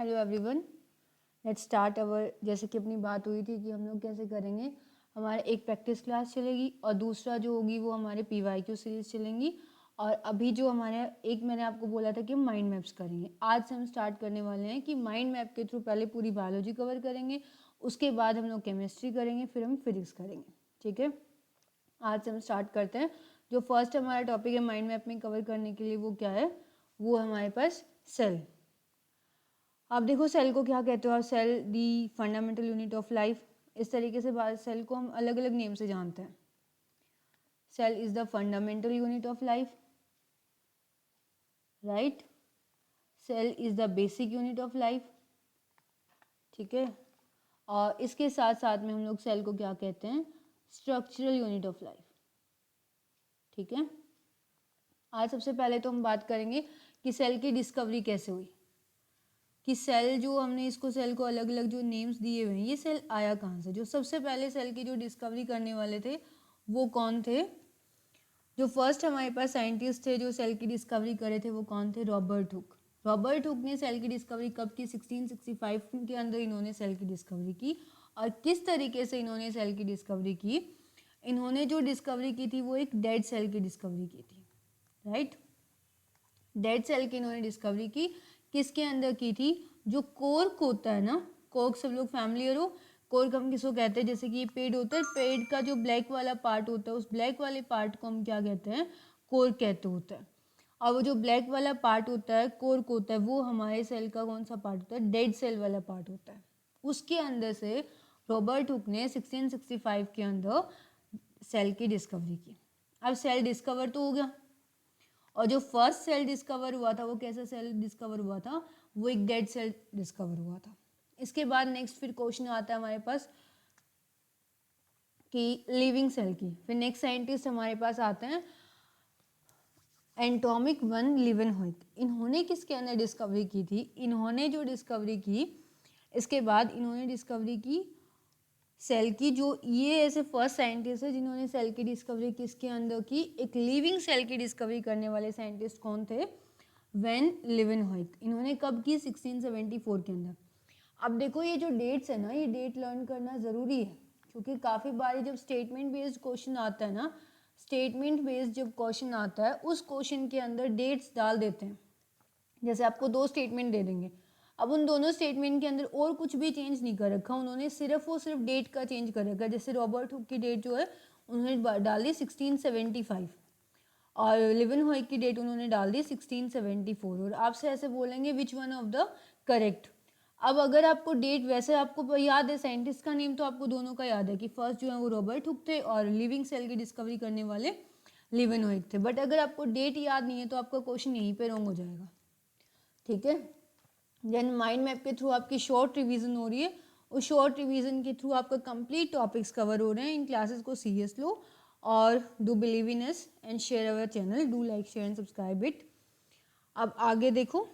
Hello everyone, let's start our. जैसे कि अपनी बात हुई थी कि हम लोग कैसे करेंगे, हमारे एक प्रैक्टिस क्लास चलेगी और दूसरा जो होगी वो हमारे PYQ सीरीज चलेंगी। और अभी जो हमारे एक मैंने आपको बोला था कि हम माइंड मैप्स करेंगे। आज से हम स्टार्ट करने वाले हैं कि माइंड मैप के थ्रू पहले पूरी बायोलॉजी कवर करेंगे, उसके बाद हम लोग केमिस्ट्री करेंगे, फिर हम फिजिक्स करेंगे। ठीक है, आज से हम स्टार्ट करते हैं। जो फर्स्ट हमारा टॉपिक है माइंड मैप में कवर करने के लिए वो क्या है, वो हमारे पास सेल। आप देखो सेल को क्या कहते हो, cell the fundamental unit of life. इस तरीके से सेल को हम अलग अलग नेम से जानते हैं। Cell is the fundamental unit of life, right. Cell is the basic unit of life, ठीक है। और इसके साथ साथ में हम लोग सेल को क्या कहते हैं, स्ट्रक्चरल यूनिट ऑफ लाइफ, ठीक है। आज सबसे पहले तो हम बात करेंगे कि सेल की डिस्कवरी कैसे हुई, कि सेल जो हमने इसको सेल को अलग अलग जो नेम्स दिए हुए हैं, ये सेल आया कहाँ से। जो सबसे पहले सेल की जो डिस्कवरी करने वाले थे वो कौन थे, जो फर्स्ट हमारे पास साइंटिस्ट थे जो सेल की डिस्कवरी करे थे वो कौन थे, रॉबर्ट हुक। रॉबर्ट हुक ने सेल की डिस्कवरी कब की, 1665 के अंदर इन्होंने सेल की डिस्कवरी की। और किस तरीके से इन्होंने सेल की डिस्कवरी की, इन्होंने जो डिस्कवरी की थी वो एक डेड सेल की डिस्कवरी की थी, राइट। डेड सेल की इन्होंने डिस्कवरी की, किसके अंदर की थी, जो कोर्क होता है ना, कोर्क सब लोग फैमिलियर हो। कोर्क हम किसको कहते हैं, जैसे कि ये पेड़ होता है, पेड़ का जो ब्लैक वाला पार्ट होता है उस ब्लैक वाले पार्ट को हम क्या कहते हैं, कोर्क कहते होता है। और वो जो ब्लैक वाला पार्ट होता है, कोर्क होता है, वो हमारे सेल का कौन सा पार्ट होता है, डेड सेल वाला पार्ट होता है। उसके अंदर से रॉबर्ट हुक ने 1665 के अंदर सेल की डिस्कवरी की। अब सेल डिस्कवर तो हो गया, और जो फर्स्ट सेल डिस्कवर हुआ था वो कैसा सेल डिस्कवर हुआ था, वो एक डेड सेल डिस्कवर हुआ था। इसके बाद नेक्स्ट फिर क्वेश्चन आता है हमारे पास कि लिविंग सेल की। फिर नेक्स्ट साइंटिस्ट हमारे पास आते हैं एटॉमिक वन लीवेनहॉइक। इन्होंने किसके अंदर डिस्कवरी की थी, इन्होंने जो डिस्कवरी की, इसके बाद इन्होंने डिस्कवरी की सेल की। जो ये ऐसे फर्स्ट साइंटिस्ट है जिन्होंने सेल की डिस्कवरी किसके अंदर की, एक लिविंग सेल की डिस्कवरी करने वाले साइंटिस्ट कौन थे, वैन लीवेनहॉइक। इन्होंने कब की, 1674 के अंदर। अब देखो ये जो डेट्स है ना, ये डेट लर्न करना ज़रूरी है, क्योंकि काफ़ी बार जब स्टेटमेंट बेस्ड क्वेश्चन आता है ना, स्टेटमेंट बेस्ड जब क्वेश्चन आता है उस क्वेश्चन के अंदर डेट्स डाल देते हैं। जैसे आपको दो स्टेटमेंट दे देंगे, अब उन दोनों स्टेटमेंट के अंदर और कुछ भी चेंज नहीं कर रखा, उन्होंने सिर्फ और सिर्फ डेट का चेंज कर रखा। जैसे रॉबर्ट हुक की डेट जो है उन्होंने डाल दी 1675, और लीवेनहॉइक की डेट उन्होंने डाल दी 1674। और आपसे ऐसे बोलेंगे which one of the correct. अब अगर आपको डेट, वैसे आपको याद है साइंटिस्ट का नेम तो आपको दोनों का याद है कि फर्स्ट जो है वो रॉबर्ट हुक थे और लिविंग सेल की डिस्कवरी करने वाले लीवेनहॉइक थे। बट अगर आपको डेट याद नहीं है तो आपका क्वेश्चन यहीं पे रॉन्ग हो जाएगा, ठीक है। देन माइंड मैप के थ्रू आपकी शॉर्ट रिवीजन हो रही है, उस शॉर्ट रिवीजन के थ्रू आपका कंप्लीट टॉपिक्स कवर हो रहे हैं। इन क्लासेस को सीरियस लो और do believe in us and share our channel, do like share and subscribe it. अब आगे देखो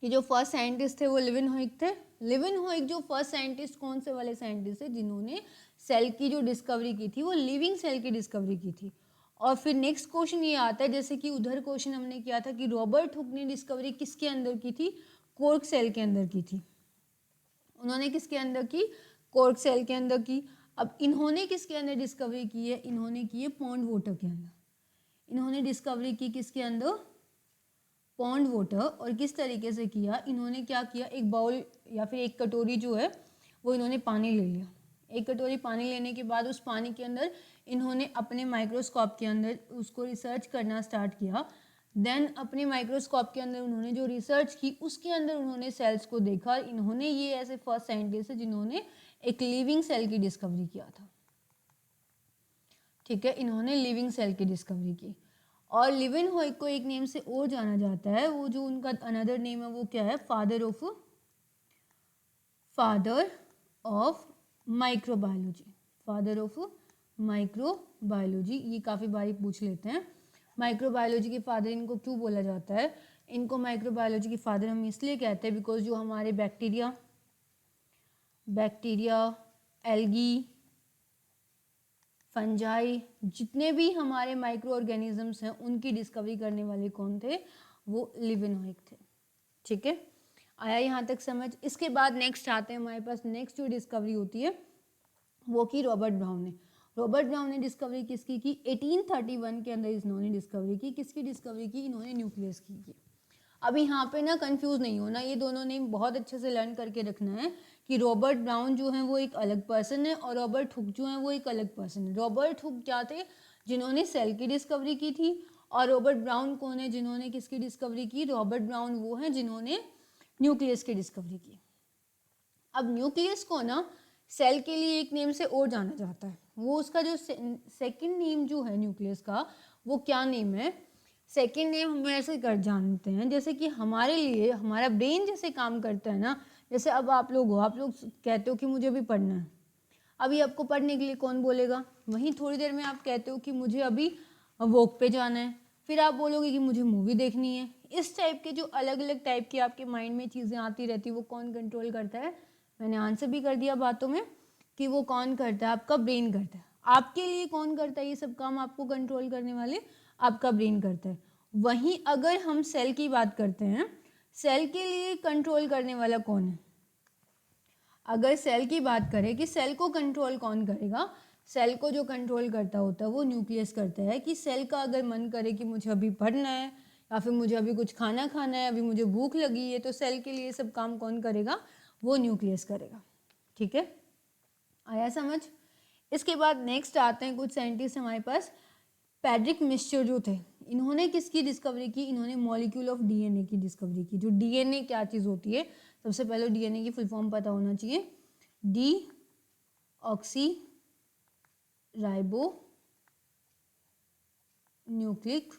कि जो फर्स्ट साइंटिस्ट थे वो लीवेनहॉइक थे। लीवेनहॉइक जो फर्स्ट साइंटिस्ट कौन से वाले साइंटिस्ट थे, जिन्होंने सेल की जो डिस्कवरी की थी वो लिविंग सेल की डिस्कवरी की थी। और फिर नेक्स्ट क्वेश्चन ये आता है, जैसे कि उधर क्वेश्चन हमने किया था कि रॉबर्ट हुक ने डिस्कवरी किसके अंदर की थी, कोर्क सेल के अंदर की थी। उन्होंने किसके अंदर की, कोर्क सेल के अंदर की। अब इन्होंने किसके अंदर डिस्कवरी की है, इन्होंने की है पॉन्ड वाटर के अंदर। इन्होंने डिस्कवरी की किसके अंदर, पॉन्ड वाटर। और किस तरीके से किया, इन्होंने क्या किया, एक बाउल या फिर एक कटोरी जो है वो इन्होंने पानी ले लिया। एक कटोरी पानी लेने के बाद उस पानी के अंदर इन्होंने अपने माइक्रोस्कोप के अंदर उसको रिसर्च करना स्टार्ट किया। देन अपने माइक्रोस्कोप के अंदर उन्होंने जो रिसर्च की उसके अंदर उन्होंने सेल्स को देखा। इन्होंने, ये ऐसे फर्स्ट साइंटिस्ट है जिन्होंने एक लिविंग सेल की डिस्कवरी किया था, ठीक है। इन्होंने लिविंग सेल की डिस्कवरी की। और लीवेनहॉइक को एक नेम से और जाना जाता है, वो जो उनका अनदर नेम है वो क्या है, father of microbiology. Father of microbiology, ये काफ़ी बारी पूछ लेते हैं। माइक्रोबायोलॉजी के फादर इनको क्यों बोला जाता है, इनको माइक्रोबायोलॉजी के फादर हम इसलिए कहते हैं बिकॉज जो हमारे बैक्टीरिया, एल्गी, फंजाई, जितने भी हमारे माइक्रो ऑर्गेनिजम्स हैं उनकी डिस्कवरी करने वाले कौन थे, वो लीवेनहॉइक थे, ठीक है। आया यहाँ तक समझ? इसके बाद नेक्स्ट आते हैं हमारे पास, नेक्स्ट जो डिस्कवरी होती है वो की रॉबर्ट ब्राउन ने। रॉबर्ट ब्राउन ने डिस्कवरी किसकी की? 1831 के अंदर इन्होंने डिस्कवरी की। किसकी डिस्कवरी की? इन्होंने न्यूक्लियस की। अब यहाँ पे ना कंफ्यूज नहीं होना, ये दोनों नेम बहुत अच्छे से लर्न करके रखना है कि रॉबर्ट ब्राउन जो है वो एक अलग पर्सन है और रॉबर्ट हुक जो है वो एक अलग पर्सन है। रॉबर्ट हुक क्या थे? जिन्होंने सेल की डिस्कवरी की थी। और रॉबर्ट ब्राउन कौन है? जिन्होंने किसकी डिस्कवरी की? रॉबर्ट ब्राउन वो है जिन्होंने न्यूक्लियस की डिस्कवरी की। अब न्यूक्लियस को ना सेल के लिए एक नेम से और जाना जाता है, वो उसका जो सेकंड नेम जो है न्यूक्लियस का, वो क्या नेम है? सेकंड नेम हम ऐसे कर जानते हैं जैसे कि हमारे लिए हमारा ब्रेन जैसे काम करता है ना, जैसे अब आप लोग हो, आप लोग कहते हो कि मुझे अभी पढ़ना है, अभी आपको पढ़ने के लिए कौन बोलेगा? वहीं थोड़ी देर में आप कहते हो कि मुझे अभी वॉक पे जाना है, फिर आप बोलोगे कि मुझे मूवी देखनी है। इस टाइप के जो अलग अलग टाइप की आपके माइंड में चीज़ें आती रहती है, वो कौन कंट्रोल करता है? मैंने आंसर भी कर दिया बातों में कि वो कौन करता है? आपका ब्रेन करता है। आपके लिए कौन करता है ये सब काम? आपको कंट्रोल करने वाले आपका ब्रेन करता है। वहीं अगर हम सेल की बात करते हैं, सेल के लिए कंट्रोल करने वाला कौन है? अगर सेल की बात करें कि सेल को कंट्रोल कौन करेगा, सेल को जो कंट्रोल करता होता है वो न्यूक्लियस करता है। कि सेल का अगर मन करे कि मुझे अभी पढ़ना है या फिर मुझे अभी कुछ खाना खाना है, अभी मुझे भूख लगी है, तो सेल के लिए सब काम कौन करेगा? वो न्यूक्लियस करेगा। ठीक है, आया समझ? इसके बाद नेक्स्ट आते हैं कुछ साइंटिस्ट हमारे पास। पैट्रिक मिस्चर जो थे, इन्होंने किसकी डिस्कवरी की? इन्होंने मॉलिक्यूल ऑफ डीएनए की डिस्कवरी की। जो डीएनए क्या चीज़ होती है, सबसे पहले डीएनए की फुल फॉर्म पता होना चाहिए। D oxy ribo nucleic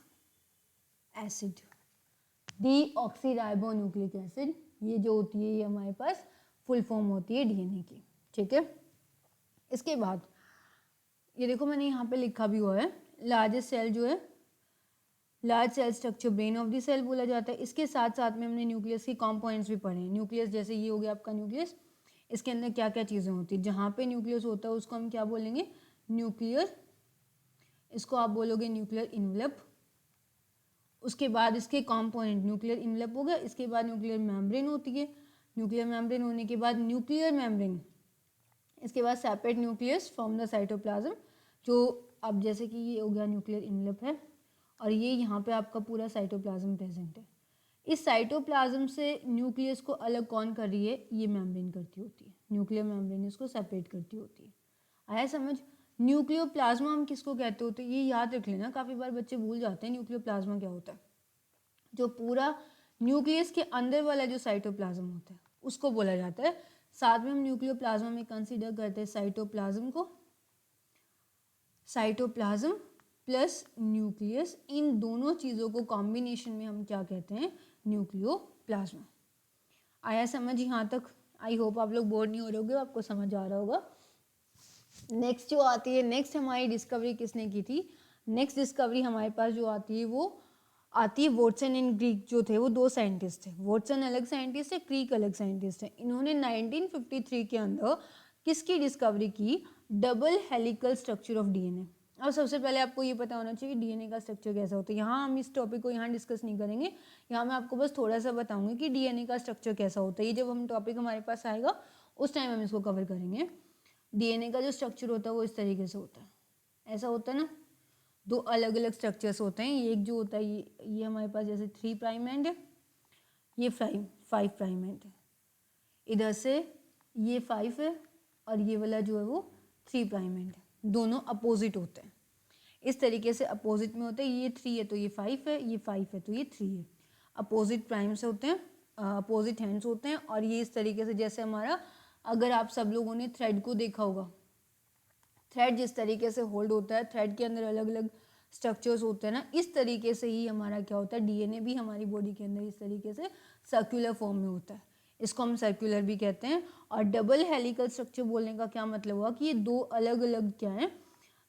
acid. D oxy ribo nucleic acid, ये जो होती है ये हमारे पास फुल फॉर्म होती है डीएनए की। ठीक है, इसके बाद ये देखो मैंने यहाँ पे लिखा भी हुआ है, लार्जेस्ट सेल जो है, large cell structure brain of the cell बोला जाता है। इसके साथ साथ में हमने न्यूक्लियस के कंपोनेंट्स भी पढ़े हैं। न्यूक्लियस जैसे ये हो गया आपका न्यूक्लियस, इसके अंदर क्या क्या चीज़ें होती है? जहाँ पे न्यूक्लियस होता है उसको हम क्या बोलेंगे? न्यूक्लियर, इसको आप बोलोगे न्यूक्लियर इनवेलप। उसके बाद इसके कंपोनेंट, न्यूक्लियर इनवेलप हो गया, इसके बाद न्यूक्लियर मेम्ब्रेन होती है। न्यूक्लियर मेम्ब्रेन होने के बाद न्यूक्लियर मेम्ब्रेन, इसके बाद separate nucleus from the cytoplasm, जो अब जैसे कि ये हो गया न्यूक्लियर इनवेलप है और ये यहाँ पे आपका पूरा साइटोप्लाज्म प्रेजेंट है। इस साइटोप्लाज्म से न्यूक्लियस को अलग कौन कर रही है? ये मेम्ब्रेन करती होती है, न्यूक्लियर मेम्ब्रेन इसको सेपरेट करती होती है। आया समझ? न्यूक्लियोप्लाज्मा हम किसको कहते होते हैं? ये याद रख लेना, काफ़ी बार बच्चे भूल जाते हैं न्यूक्लियोप्लाज्मा क्या होता है। जो पूरा न्यूक्लियस के अंदर वाला जो साइटोप्लाज्म होता है उसको बोला जाता है। साथ में हम न्यूक्लियोप्लाज्मा में कंसीडर करते हैं साइटोप्लाज्म को, साइटोप्लाज्म प्लस न्यूक्लियस, इन दोनों चीज़ों को कॉम्बिनेशन में हम क्या कहते हैं? न्यूक्लियोप्लाज्मा। आया समझ यहाँ तक? आई होप आप लोग बोर नहीं हो रहे होगे, आपको समझ आ रहा होगा। नेक्स्ट जो आती है, नेक्स्ट हमारी डिस्कवरी किसने की थी? नेक्स्ट डिस्कवरी हमारे पास जो आती है वो आती है वॉटसन एंड क्रीक, जो थे वो दो साइंटिस्ट थे। वॉटसन अलग साइंटिस्ट है, क्रीक अलग साइंटिस्ट है। इन्होंने 1953 के अंदर किसकी डिस्कवरी की? Double helical structure of DNA. अब सबसे पहले आपको ये पता होना चाहिए डीएनए का स्ट्रक्चर कैसा होता है। यहाँ हम इस टॉपिक को यहाँ डिस्कस नहीं करेंगे, यहाँ मैं आपको बस थोड़ा सा बताऊंगी कि डीएनए का स्ट्रक्चर कैसा होता है। ये जब हम टॉपिक हमारे पास आएगा उस टाइम हम इसको कवर करेंगे। डीएनए का जो स्ट्रक्चर होता है वो इस तरीके से होता है, ऐसा होता है ना, दो अलग अलग स्ट्रक्चर्स होते हैं। ये एक जो होता है ये हमारे पास जैसे 3 प्राइम एंड है, ये 5 प्राइम एंड है, इधर से ये 5 है और ये वाला जो है वो 3 प्राइम एंड है। दोनों अपोजिट होते हैं, इस तरीके से अपोजिट में होते हैं। ये 3 है तो ये 5 है, ये 5 है तो ये 3 है। अपोजिट प्राइम्स होते हैं, अपोजिट हैंड्स होते हैं। और ये इस तरीके से जैसे हमारा, अगर आप सब लोगों ने थ्रेड को देखा होगा, थ्रेड जिस तरीके से होल्ड होता है, थ्रेड के अंदर अलग अलग स्ट्रक्चर्स होते हैं ना, इस तरीके से ही हमारा क्या होता है? डीएनए भी हमारी बॉडी के अंदर इस तरीके से सर्कुलर फॉर्म में होता है, इसको हम सर्कुलर भी कहते हैं। और डबल हेलिकल स्ट्रक्चर बोलने का क्या मतलब हुआ कि ये दो अलग अलग क्या है?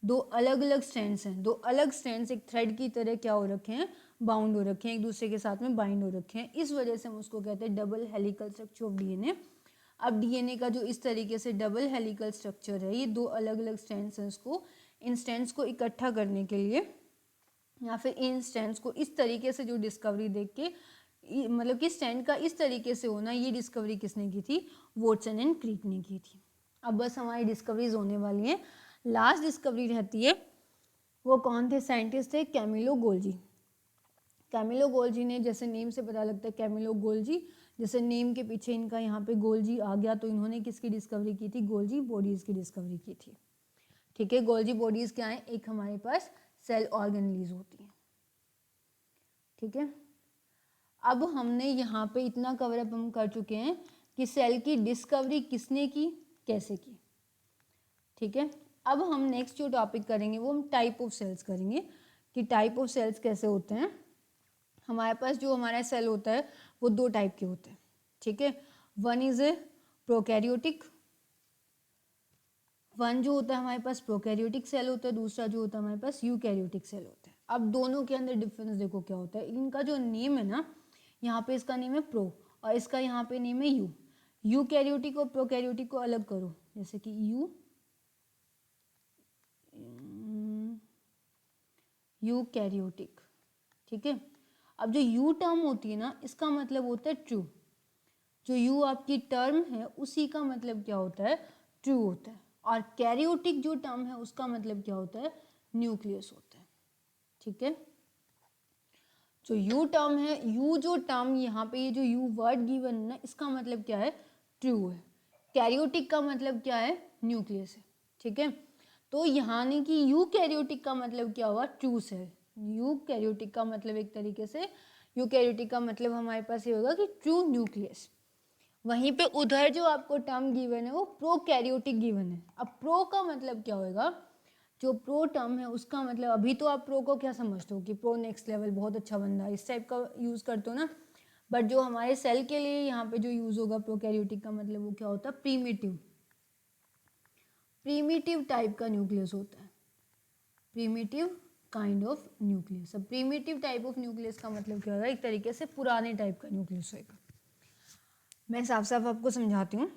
दो अलग अलग स्ट्रैंड्स हैं। दो अलग स्ट्रैंड्स एक थ्रेड की तरह क्या हो रखे हैं? बाउंड हो रखे हैं, एक दूसरे के साथ में बाइंड हो रखे हैं। इस वजह से हम उसको कहते हैं double helical structure of DNA. अब डीएनए का जो इस तरीके से डबल हेलिकल स्ट्रक्चर है, ये दो अलग अलग स्ट्रैंड्स हैं, इसको इन स्ट्रैंड्स को इकट्ठा करने के लिए या फिर इन स्ट्रैंड्स को इस तरीके से जो डिस्कवरी देख के मतलब कि स्टैंड का इस तरीके से होना, ये डिस्कवरी किसने की थी? वॉटसन एंड क्रिक ने की थी। अब बस हमारी डिस्कवरीज होने वाली हैं। लास्ट डिस्कवरी रहती है, वो कौन थे साइंटिस्ट थे? Camillo Golgi. कैमिलो गोल्जी ने, जैसे नेम से पता लगता है कैमिलो गोल्जी, जैसे नेम के पीछे इनका यहाँ पे गोल्जी आ गया, तो इन्होंने किसकी डिस्कवरी की थी? गोल्जी बॉडीज की डिस्कवरी की थी। ठीक है, गोल्जी बॉडीज क्या है? एक हमारे पास सेल ऑर्गेनेलीज होती है। ठीक है, अब हमने यहाँ पे इतना कवरअप हम कर चुके हैं कि सेल की डिस्कवरी किसने की, कैसे की। ठीक है, अब हम नेक्स्ट जो टॉपिक करेंगे वो हम टाइप ऑफ सेल्स करेंगे कि टाइप ऑफ सेल्स कैसे होते हैं। हमारे पास जो हमारा सेल होता है वो दो टाइप के होते हैं। ठीक है, one is a prokaryotic, one जो होता है हमारे पास प्रोकैरियोटिक सेल होता है, दूसरा जो होता है हमारे पास यूकैरियोटिक सेल होता है। अब दोनों के अंदर डिफरेंस देखो क्या होता है। इनका जो नेम है ना, यहाँ पे इसका नेम है प्रो और इसका यहाँ पे नेम है यू। यूकैरियोटिक और प्रोकैरियोटिक को अलग करो, जैसे कि यूकैरियोटिक। ठीक है, अब जो यू टर्म होती है ना, इसका मतलब होता है ट्रू। जो यू आपकी टर्म है उसी का मतलब क्या होता है? ट्रू होता है। और कैरियोटिक जो टर्म है उसका मतलब क्या होता है? न्यूक्लियस होता है। ठीक है, जो यू टर्म है, यू जो टर्म यहाँ पे ये जो यू वर्ड गिवन है ना, इसका मतलब क्या है? ट्रू है। कैरियोटिक का मतलब क्या है? न्यूक्लियस है। ठीक है, तो यहाँ ने कि यू कैरियोटिक का मतलब क्या हुआ? True cell. यू कैरियोटिक का मतलब एक तरीके से, यू कैरियोटिक का मतलब हमारे पास ये होगा कि ट्रू न्यूक्लियस। वहीं पे उधर जो आपको टर्म गिवन है वो प्रोकैरियोटिक गिवन है। अब प्रो का मतलब क्या होगा? जो प्रो टर्म है उसका मतलब, अभी तो आप प्रो को क्या समझते हो कि प्रो नेक्स्ट लेवल, बहुत अच्छा बंदा, इस टाइप का यूज करते हो ना। बट जो हमारे सेल के लिए यहाँ पे जो यूज होगा प्रोकैरियोटिक का मतलब वो क्या होता है? प्रीमिटिव, प्रीमिटिव टाइप का न्यूक्लियस होता है। Primitive kind of nucleus. अब प्रीमिटिव टाइप ऑफ न्यूक्लियस का मतलब क्या होगा? एक तरीके से पुराने टाइप का न्यूक्लियस होगा। मैं साफ साफ आपको समझाती हूँ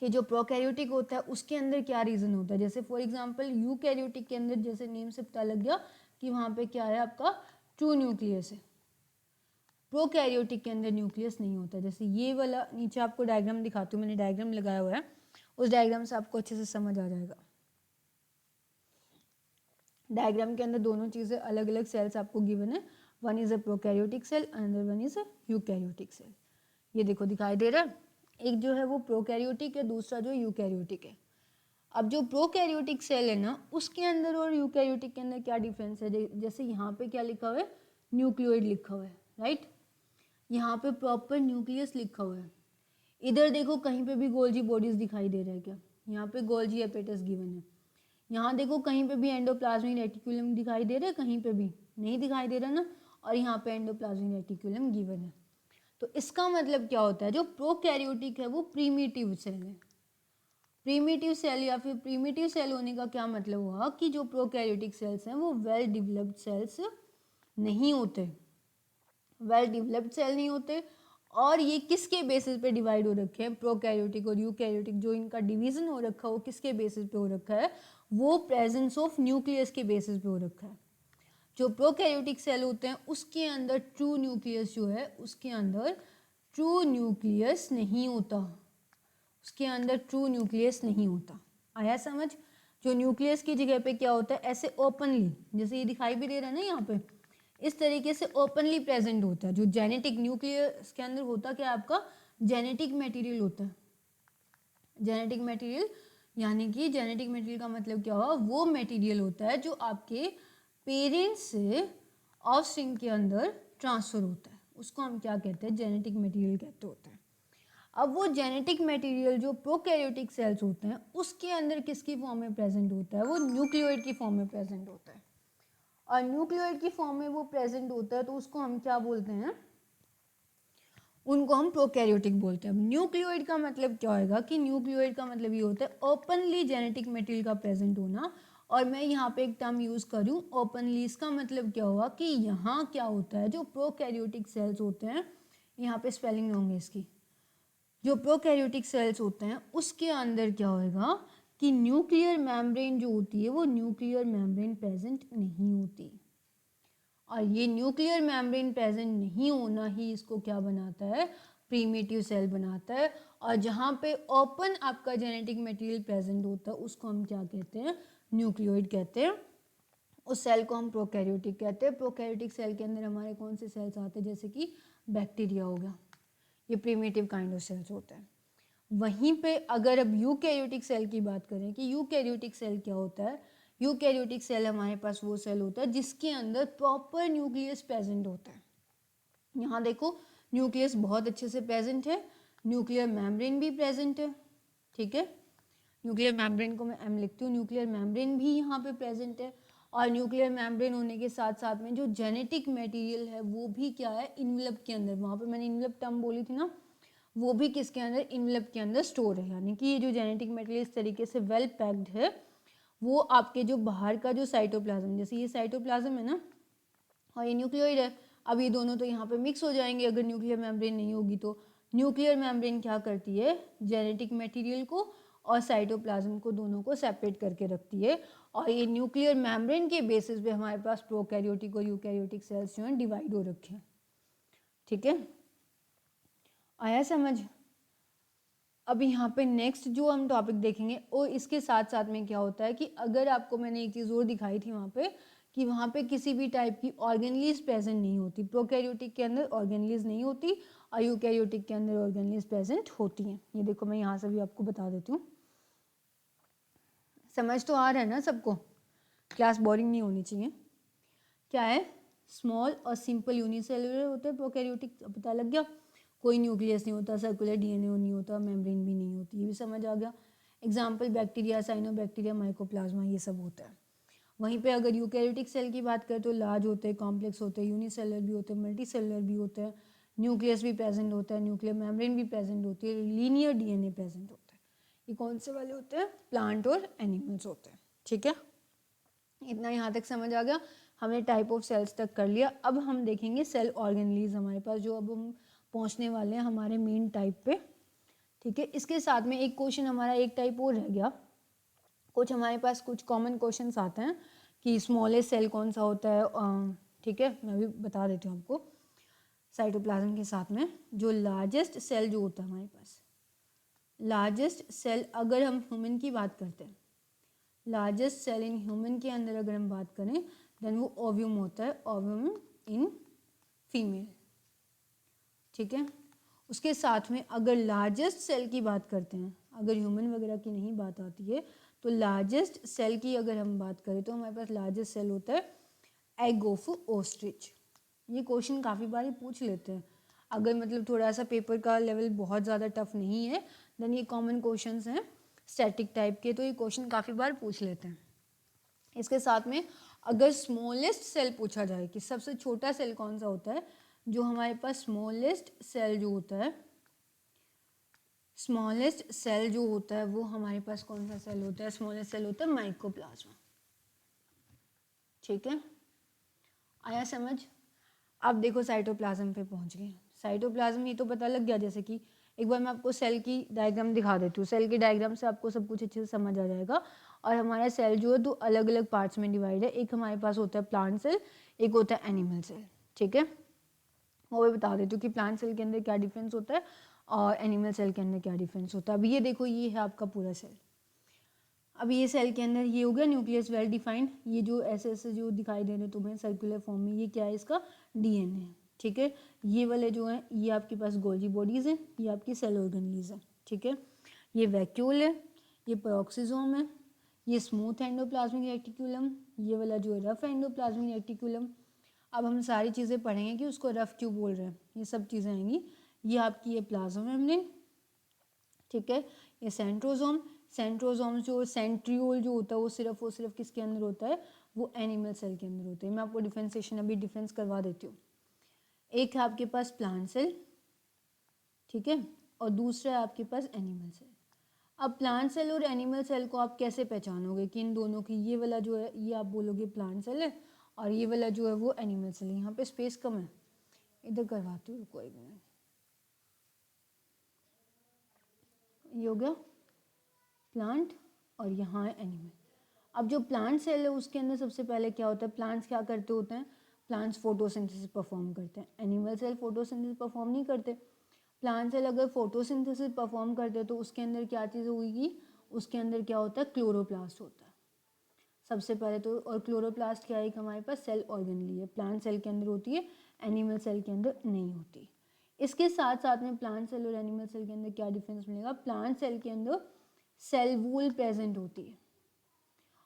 कि जो प्रोकैरियोटिक होता है उसके अंदर क्या रीज़न होता है। जैसे फॉर एग्जांपल यूकैरियोटिक के अंदर, जैसे नेम से पता लग गया कि वहाँ पे क्या है आपका? ट्रू न्यूक्लियस है। प्रोकैरियोटिक के अंदर न्यूक्लियस नहीं होता। जैसे ये वाला, नीचे आपको डायग्राम दिखाती हूँ, मैंने डायग्राम लगाया हुआ है, उस डायग्राम से आपको अच्छे से समझ आ जाएगा। डायग्राम के अंदर दोनों चीज़ें अलग अलग सेल्स आपको गिवन है। One is a prokaryotic cell, another one is a eukaryotic cell. ये देखो दिखाई दे रहा है, एक जो है वो प्रोकैरियोटिक है, दूसरा जो यूकैरियोटिक है। अब जो प्रोकैरियोटिक सेल है ना, उसके अंदर और यूकैरियोटिक के अंदर क्या डिफरेंस है? जैसे यहाँ पे क्या लिखा हुआ है? न्यूक्लियोइड लिखा हुआ है, राइट। यहाँ पे प्रॉपर न्यूक्लियस लिखा हुआ है। इधर देखो कहीं पे भी गोल्जी बॉडीज दिखाई दे रहा है क्या? यहाँ पे गोल्जी एपेटस गिवन है। यहाँ देखो कहीं पे भी एंडोप्लाज्मिक रेटिकुलम दिखाई दे रहा है? कहीं पे भी नहीं दिखाई दे रहा ना। और यहाँ पे एंडोप्लाज्मिक रेटिकुलम गिवन है। तो इसका मतलब क्या होता है? जो प्रोकैरियोटिक है वो प्रीमिटिव सेल है। प्रीमिटिव सेल या फिर प्रीमिटिव सेल होने का क्या मतलब हुआ कि जो प्रोकैरियोटिक सेल्स हैं वो वेल डेवलप्ड सेल्स नहीं होते, वेल डेवलप्ड सेल नहीं होते। और ये किसके बेसिस पे डिवाइड हो रखे हैं? प्रोकैरियोटिक और यूकैरियोटिक जो इनका डिवीजन हो रखा है वो किसके बेसिस पे हो रखा है? वो प्रेजेंस ऑफ न्यूक्लियस के बेसिस पे हो रखा है। जो प्रोकैरियोटिक सेल होते हैं उसके अंदर ट्रू न्यूक्लियस जो है, उसके अंदर ट्रू न्यूक्लियस नहीं होता, उसके अंदर ट्रू न्यूक्लियस नहीं होता। आया समझ? जो न्यूक्लियस की जगह पे क्या होता है? ऐसे ओपनली, जैसे ये दिखाई भी दे रहा है ना यहाँ पे, इस तरीके से ओपनली प्रेजेंट होता है। जो जेनेटिक न्यूक्लियस के अंदर होता क्या है आपका? जेनेटिक मटेरियल होता है। जेनेटिक मटेरियल यानी कि जेनेटिक मटेरियल का मतलब क्या हुआ? वो मटेरियल होता है जो आपके पेरेंट्स से ऑफस्प्रिंग के अंदर ट्रांसफर होता है, उसको हम क्या कहते हैं? जेनेटिक मटेरियल कहते होते हैं। अब वो जेनेटिक मटेरियल जो प्रोकैरियोटिक सेल्स होते हैं उसके अंदर किसकी फॉर्म में प्रेजेंट होता है? वो न्यूक्लियोइड की फॉर्म में प्रेजेंट होता है। और न्यूक्लियोइड की फॉर्म में वो प्रेजेंट होता है तो उसको हम क्या बोलते हैं? उनको हम प्रोकैरियोटिक बोलते हैं। अब न्यूक्लियोइड का मतलब क्या होगा कि न्यूक्लियोइड का मतलब ये होता है ओपनली जेनेटिक मटेरियल का प्रेजेंट होना। और मैं यहाँ पे एक टर्म यूज करूँ ओपनली, इसका मतलब क्या हुआ कि यहाँ क्या होता है? जो प्रोकैरियोटिक सेल्स होते हैं, यहाँ पे स्पेलिंग होंगे इसकी, जो प्रोकैरियोटिक सेल्स होते हैं उसके अंदर क्या होएगा कि न्यूक्लियर मेम्ब्रेन जो होती है वो न्यूक्लियर मेम्ब्रेन प्रेजेंट नहीं होती। और ये न्यूक्लियर मेम्ब्रेन प्रेजेंट नहीं होना ही इसको क्या बनाता है, प्रीमेटिव सेल बनाता है। और जहाँ पे ओपन आपका जेनेटिक मटेरियल प्रेजेंट होता है उसको हम क्या कहते हैं, न्यूक्लियोइड कहते हैं। उस सेल को हम प्रोकैरियोटिक कहते हैं। प्रोकैरियोटिक सेल के अंदर हमारे कौन से सेल्स आते हैं, जैसे कि बैक्टीरिया हो गया, ये प्रीमेटिव काइंड ऑफ सेल्स होते हैं। वहीं पे अगर अब यूकैरियोटिक सेल की बात करें कि यूकैरियोटिक सेल क्या होता है, यूकैरियोटिक सेल हमारे पास वो सेल होता है जिसके अंदर प्रॉपर न्यूक्लियस प्रेजेंट होता है। यहाँ देखो न्यूक्लियस बहुत अच्छे से प्रेजेंट है, न्यूक्लियर मेम्ब्रेन भी प्रेजेंट है, ठीक है। न्यूक्लियर मेम्ब्रेन को मैं एम लिखती हूँ, न्यूक्लियर मेम्ब्रेन भी यहाँ पे प्रेजेंट है। और न्यूक्लियर मेम्ब्रेन होने के साथ साथ में जो जेनेटिक मटेरियल है वो भी क्या है, इनवेलप के अंदर, वहाँ पे मैंने इनवेलप टर्म बोली थी ना, वो भी किसके अंदर, इनवेलप के अंदर स्टोर है। यानी कि ये जो जेनेटिक मटेरियल इस तरीके से वेल पैक्ड है, वो आपके जो बाहर का जो साइटोप्लाज्म, जैसे ये साइटोप्लाज्म है ना और ये न्यूक्लियोइड है, अब ये दोनों तो यहाँ पे मिक्स हो जाएंगे अगर न्यूक्लियर मेम्ब्रेन नहीं होगी तो। न्यूक्लियर मेम्ब्रेन क्या करती है, जेनेटिक मटेरियल को और साइटोप्लाज्म को दोनों को सेपरेट करके रखती है। और ये न्यूक्लियर मेम्ब्रेन के बेसिस पे हमारे पास प्रोकैरियोटिक और यूकैरियोटिक सेल्स जो हैं डिवाइड हो रखे हैं, ठीक है। आया समझ। अब यहाँ पे नेक्स्ट जो हम टॉपिक देखेंगे और इसके साथ साथ में क्या होता है कि अगर आपको मैंने एक चीज़ और दिखाई थी वहाँ पे कि वहाँ पे किसी भी टाइप की ऑर्गेनलीज प्रेजेंट नहीं होती, प्रोकैरियोटिक के अंदर ऑर्गेनलीज नहीं होती और यूकैरियोटिक के अंदर ऑर्गेनलीज प्रेजेंट होती हैं। ये देखो मैं यहाँ से भी आपको बता देती हूँ। समझ तो आ रहा है ना सबको, क्लास बोरिंग नहीं होनी चाहिए। क्या है, स्मॉल और सिंपल यूनिसेलुलर होते हैं प्रोकैरियोटिक, पता लग गया। कोई न्यूक्लियस नहीं होता, सर्कुलर डीएनए नहीं होता, मेम्ब्रेन भी नहीं होती, ये भी समझ आ गया। एग्जाम्पल बैक्टीरिया, साइनोबैक्टीरिया, माइकोप्लाज्मा, ये सब होता है। वहीं पे अगर यूकैरियोटिक सेल की बात करें तो लार्ज होते हैं, कॉम्प्लेक्स होते हैं, यूनिसेलुलर भी होते हैं, मल्टी सेलुलर भी होते हैं, न्यूक्लियस भी प्रेजेंट होता है, न्यूक्लियर मेम्ब्रेन भी प्रेजेंट होती है, लीनियर डीएनए प्रेजेंट होता है। ये कौन से वाले होते हैं, प्लांट और एनिमल्स होते हैं, ठीक है। इतना यहाँ तक समझ आ गया, हमने टाइप ऑफ सेल्स तक कर लिया। अब हम देखेंगे सेल ऑर्गेनलीज हमारे पास, जो अब हम पहुँचने वाले हैं हमारे मेन टाइप पे, ठीक है। इसके साथ में एक क्वेश्चन हमारा एक टाइप और रह गया, कुछ हमारे पास कुछ कॉमन क्वेश्चंस आते हैं कि स्मॉलेस्ट सेल कौन सा होता है, ठीक है, मैं भी बता देती हूँ आपको। साइटोप्लाज्म के साथ में जो लार्जेस्ट सेल जो होता है हमारे पास, लार्जेस्ट सेल अगर हम ह्यूमन की बात करते हैं, लार्जेस्ट सेल इन ह्यूमन के अंदर अगर हम बात करें देन वो ओव्यूम होता है, ओव्यूम इन फीमेल, ठीक है। उसके साथ में अगर लार्जेस्ट सेल की बात करते हैं, अगर ह्यूमन वगैरह की नहीं बात आती है तो लार्जेस्ट सेल की अगर हम बात करें तो हमारे पास लार्जेस्ट सेल होता है एग ऑफ ऑस्ट्रिच। ये क्वेश्चन काफ़ी बार पूछ लेते हैं, अगर मतलब थोड़ा सा पेपर का लेवल बहुत ज़्यादा टफ नहीं है देन ये कॉमन क्वेश्चंस हैं स्टैटिक टाइप के, तो ये क्वेश्चन काफ़ी बार पूछ लेते हैं। इसके साथ में अगर स्मॉलेस्ट सेल पूछा जाए कि सबसे छोटा सेल कौन सा होता है, जो हमारे पास स्मॉलेस्ट सेल जो होता है, स्मॉलेस्ट सेल जो होता है वो हमारे पास कौन सा सेल होता है, स्मॉलेस्ट सेल होता है माइकोप्लाज्मा, ठीक है। आया समझ। अब देखो साइटोप्लाज्म पे पहुंच गए। साइटोप्लाज्म ये तो पता लग गया, जैसे कि एक बार मैं आपको सेल की डायग्राम दिखा देती हूँ, सेल की डायग्राम से आपको सब कुछ अच्छे से समझ आ जाएगा। और हमारा सेल जो है दो अलग अलग पार्ट्स में डिवाइड है, एक हमारे पास होता है प्लांट सेल, एक होता है एनिमल सेल, ठीक है। वो भी बता देती हूँ कि प्लांट सेल के अंदर क्या डिफरेंस होता है और एनिमल सेल के अंदर क्या डिफरेंस होता है। अब ये देखो, ये है आपका पूरा सेल। अब ये सेल के अंदर ये हो गया न्यूक्लियस वेल डिफाइंड, ये जो ऐसे ऐसे जो दिखाई दे रहे हैं तुम्हें सर्कुलर फॉर्म में, ये क्या है, इसका डीएनए, ठीक है। ये वाले जो हैं ये आपके पास गोल्जी बॉडीज हैं, ये आपकी सेल ऑर्गेनलीज है, ठीक है। ये वैक्यूल है, ये पेरोक्सिसोम है, ये स्मूथ एंडोप्लाज्मिक रेटिकुलम, ये वाला जो है रफ एंडोप्लाज्मिक रेटिकुलम। अब हम सारी चीज़ें पढ़ेंगे कि उसको रफ क्यों बोल रहे हैं, ये सब चीज़ें आएंगी। ये आपकी ये प्लाज्मा मेम्ब्रेन, ठीक है। ये सेंट्रोजोम, सेंट्रोजोम जो सेंट्रियोल जो होता है वो सिर्फ किसके अंदर होता है, वो एनिमल सेल के अंदर होता है। मैं आपको डिफरेंशिएशन अभी डिफरेंस करवा देती हूँ। एक है आपके पास प्लांट सेल, ठीक है, और दूसरा है आपके पास एनिमल सेल। अब प्लांट सेल और एनिमल सेल को आप कैसे पहचानोगे कि इन दोनों की, ये वाला जो है ये आप बोलोगे प्लांट सेल है और ये वाला जो है वो एनिमल सेल है। यहाँ पे स्पेस कम है, इधर करवाती हूँ, कोई मिनट। ये हो गया प्लांट और यहाँ है एनिमल। अब जो प्लांट सेल है उसके अंदर सबसे पहले क्या होता है, प्लांट्स क्या करते होते हैं, प्लांट्स फोटोसिंथेसिस परफॉर्म करते हैं, एनिमल सेल फोटोसिंथेसिस परफॉर्म नहीं करते। प्लांट सेल अगर फोटोसिंथेसिस परफॉर्म करते हैं तो उसके अंदर क्या चीज़ होगी, उसके अंदर क्या होता है, क्लोरोप्लास्ट होता है सबसे पहले तो। और क्लोरोप्लास्ट क्या है, हमारे पास सेल ऑर्गेनली है, प्लांट सेल के अंदर होती है, एनिमल सेल के अंदर नहीं होती। इसके साथ साथ में प्लांट सेल और एनिमल सेल के अंदर क्या डिफरेंस मिलेगा, प्लांट सेल के अंदर सेल वूल प्रेजेंट होती है